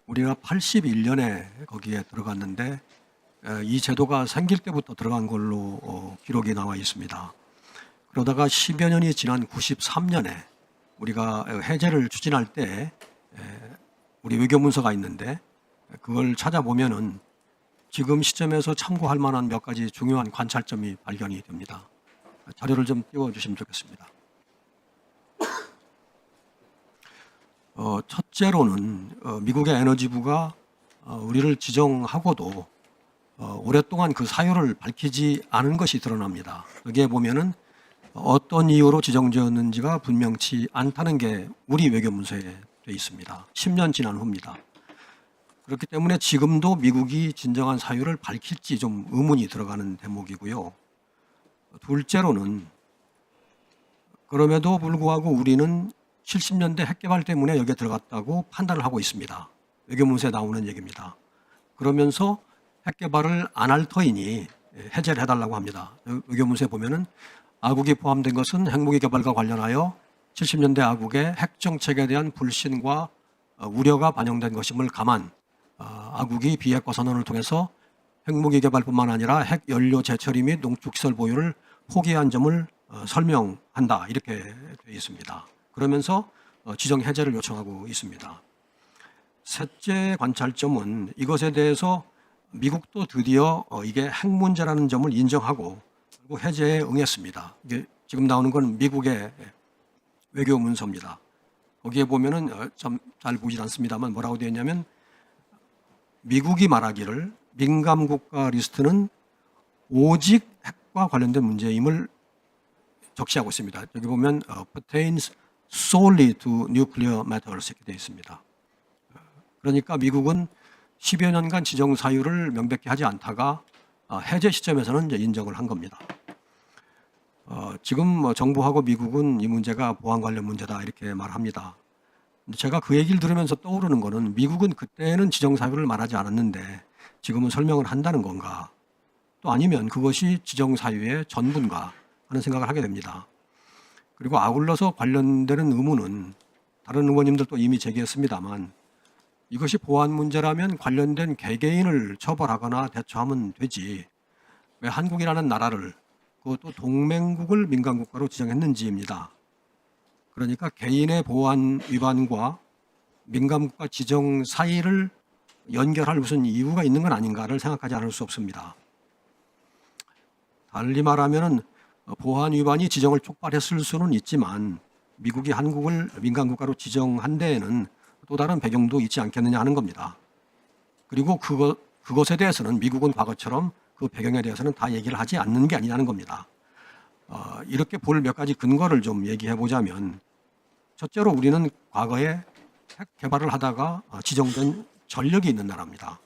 우리가 81년에 거기에 들어갔는데 이 제도가 생길 때부터 들어간 걸로 기록이 나와 있습니다. 그러다가 10여 년이 지난 93년에 우리가 해제를 추진할 때 우리 외교문서가 있는데 그걸 찾아보면은 지금 시점에서 참고할 만한 몇 가지 중요한 관찰점이 발견이 됩니다. 자료를 좀 띄워주시면 좋겠습니다. 첫째로는 미국의 에너지부가 우리를 지정하고도 오랫동안 그 사유를 밝히지 않은 것이 드러납니다. 여기에 보면은 어떤 이유로 지정되었는지가 분명치 않다는 게 우리 외교문서에 되어 있습니다. 10년 지난 후입니다. 그렇기 때문에 지금도 미국이 진정한 사유를 밝힐지 좀 의문이 들어가는 대목이고요. 둘째로는 그럼에도 불구하고 우리는 70년대 핵개발 때문에 여기에 들어갔다고 판단을 하고 있습니다. 외교문서에 나오는 얘기입니다. 그러면서 핵개발을 안 할 터이니 해제를 해달라고 합니다. 외교문서에 보면은 아국이 포함된 것은 핵무기 개발과 관련하여 70년대 아국의 핵정책에 대한 불신과 우려가 반영된 것임을 감안 아국이 비핵화 선언을 통해서 핵무기 개발뿐만 아니라 핵연료 재처리 및 농축시설 보유를 포기한 점을 설명한다 이렇게 되어 있습니다. 그러면서 지정 해제를 요청하고 있습니다. 셋째 관찰점은 이것에 대해서 미국도 드디어 이게 핵 문제라는 점을 인정하고 그리고 해제에 응했습니다. 이게 지금 나오는 건 미국의 외교 문서입니다. 거기에 보면은 참 잘 보이질 않습니다만 뭐라고 되어 있냐면 미국이 말하기를 민감 국가 리스트는 오직 핵과 관련된 문제임을 적시하고 있습니다. 여기 보면 pertains solely to nuclear matters 이렇게 되어 있습니다. 그러니까 미국은 10여 년간 지정 사유를 명백히 하지 않다가 해제 시점에서는 이제 인정을 한 겁니다. 지금 정부하고 미국은 이 문제가 보안 관련 문제다 이렇게 말합니다. 제가 그 얘기를 들으면서 떠오르는 거는 미국은 그때는 지정 사유를 말하지 않았는데 지금은 설명을 한다는 건가? 또 아니면 그것이 지정 사유의 전부인가 하는 생각을 하게 됩니다. 그리고 아울러서 관련되는 의문은 다른 의원님들도 이미 제기했습니다만 이것이 보안 문제라면 관련된 개개인을 처벌하거나 대처하면 되지 왜 한국이라는 나라를 그것도 동맹국을 민간국가로 지정했는지입니다. 그러니까 개인의 보안 위반과 민간국가 지정 사이를 연결할 무슨 이유가 있는 건 아닌가를 생각하지 않을 수 없습니다. 달리 말하면 보안 위반이 지정을 촉발했을 수는 있지만 미국이 한국을 민간국가로 지정한 데에는 또 다른 배경도 있지 않겠느냐 하는 겁니다. 그리고 그것에 대해서는 미국은 과거처럼 그 배경에 대해서는 다 얘기를 하지 않는 게 아니냐는 겁니다. 이렇게 볼 몇 가지 근거를 좀 얘기해 보자면 첫째로 우리는 과거에 핵 개발을 하다가 지정된 전력이 있는 나라입니다.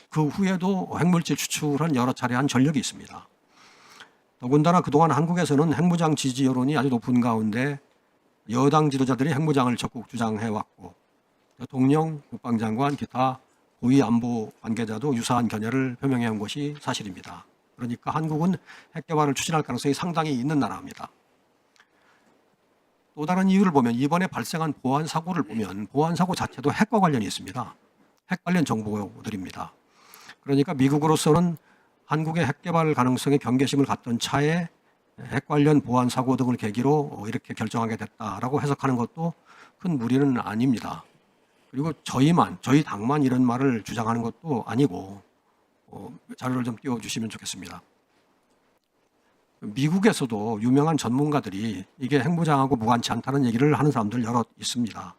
그 후에도 핵물질 추출은 여러 차례 한 전력이 있습니다. 더군다나 그동안 한국에서는 핵무장 지지 여론이 아주 높은 가운데 여당 지도자들이 핵무장을 적극 주장해왔고 대통령, 국방장관, 기타 고위 안보 관계자도 유사한 견해를 표명해온 것이 사실입니다. 그러니까 한국은 핵 개발을 추진할 가능성이 상당히 있는 나라입니다. 또 다른 이유를 보면 이번에 발생한 보안 사고를 보면 보안 사고 자체도 핵과 관련이 있습니다. 핵 관련 정보들입니다. 그러니까 미국으로서는 한국의 핵 개발 가능성에 경계심을 갖던 차에 핵 관련 보안 사고 등을 계기로 이렇게 결정하게 됐다라고 해석하는 것도 큰 무리는 아닙니다. 그리고 저희 당만 이런 말을 주장하는 것도 아니고 자료를 좀 띄워주시면 좋겠습니다. 미국에서도 유명한 전문가들이 이게 핵무장하고 무관치 않다는 얘기를 하는 사람들 여러 있습니다.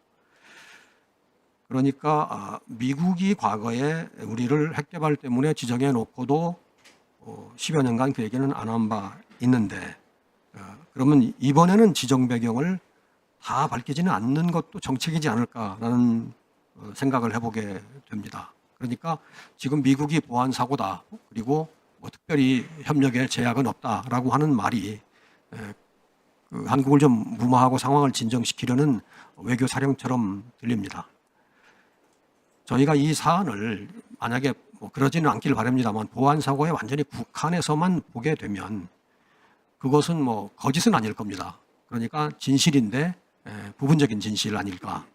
그러니까 미국이 과거에 우리를 핵 개발 때문에 지정해 놓고도 10여 년간 그 얘기는 안 한 바 있는데 그러면 이번에는 지정 배경을 다 밝히지는 않는 것도 정책이지 않을까라는 생각을 해보게 됩니다. 그러니까 지금 미국이 보안 사고다 그리고 뭐 특별히 협력에 제약은 없다라고 하는 말이 한국을 좀 무마하고 상황을 진정시키려는 외교 사령처럼 들립니다. 저희가 이 사안을 만약에 그러지는 않기를 바랍니다만 보안 사고에 완전히 국한해서만 보게 되면 그것은 거짓은 아닐 겁니다. 그러니까 진실인데 부분적인 진실 아닐까.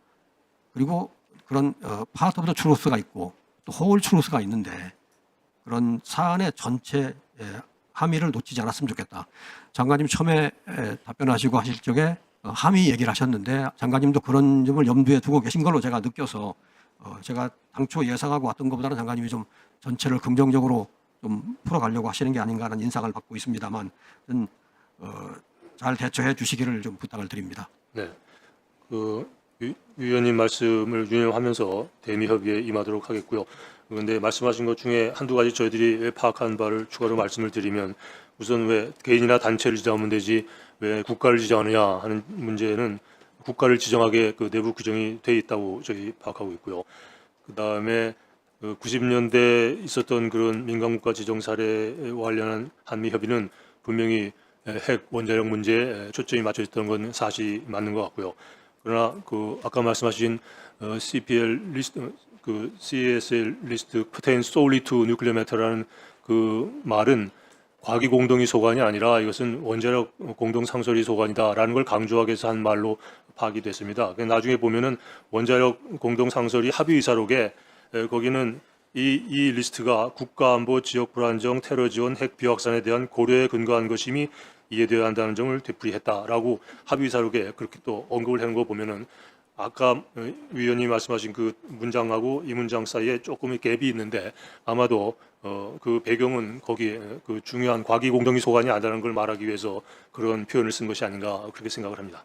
그리고 그런 파트 오브 더 트루스가 있고 또 홀 트루스가 있는데 그런 사안의 전체 함의를 놓치지 않았으면 좋겠다. 장관님 처음에 답변하시고 하실 적에 함의 얘기를 하셨는데 장관님도 그런 점을 염두에 두고 계신 걸로 제가 느껴서 제가 당초 예상하고 왔던 것보다는 장관님이 좀 전체를 긍정적으로 좀 풀어가려고 하시는 게 아닌가 하는 인상을 받고 있습니다만 잘 대처해 주시기를 좀 부탁을 드립니다. 네, 위원님 말씀을 유념하면서 대미 협의에 임하도록 하겠고요. 그런데 말씀하신 것 중에 한두 가지 저희들이 파악한 바를 추가로 말씀을 드리면, 우선 왜 개인이나 단체를 지정하면 되지 왜 국가를 지정하느냐 하는 문제는 국가를 지정하게 그 내부 규정이 돼 있다고 저희 파악하고 있고요. 그 다음에 90년대 있었던 그런 민간국가 지정 사례와 관련한 한미 협의는 분명히 핵 원자력 문제에 초점이 맞춰 있던 건 사실이 맞는 것 같고요. 그러나 그 아까 말씀하신 CPL 리스트, 그 CSL 리스트 pertains solely to nuclear matter라는 그 말은 과기 공동의 소관이 아니라 이것은 원자력 공동 상설이 소관이다라는 걸 강조하기 위해서 한 말로 파악이 됐습니다. 나중에 보면은 원자력 공동 상설이 합의 의사록에 거기는 이 리스트가 국가안보, 지역 불안정, 테러 지원, 핵 비확산에 대한 고려에 근거한 것임이 이해되어야 한다는 점을 되풀이했다라고 합의 의사록에 그렇게 또 언급을 해놓은 거 보면은 아까 위원님 말씀하신 그 문장하고 이 문장 사이에 조금의 갭이 있는데 아마도 그 배경은 거기에 그 중요한 과기 공동의 소관이 아니라는 걸 말하기 위해서 그런 표현을 쓴 것이 아닌가 그렇게 생각을 합니다.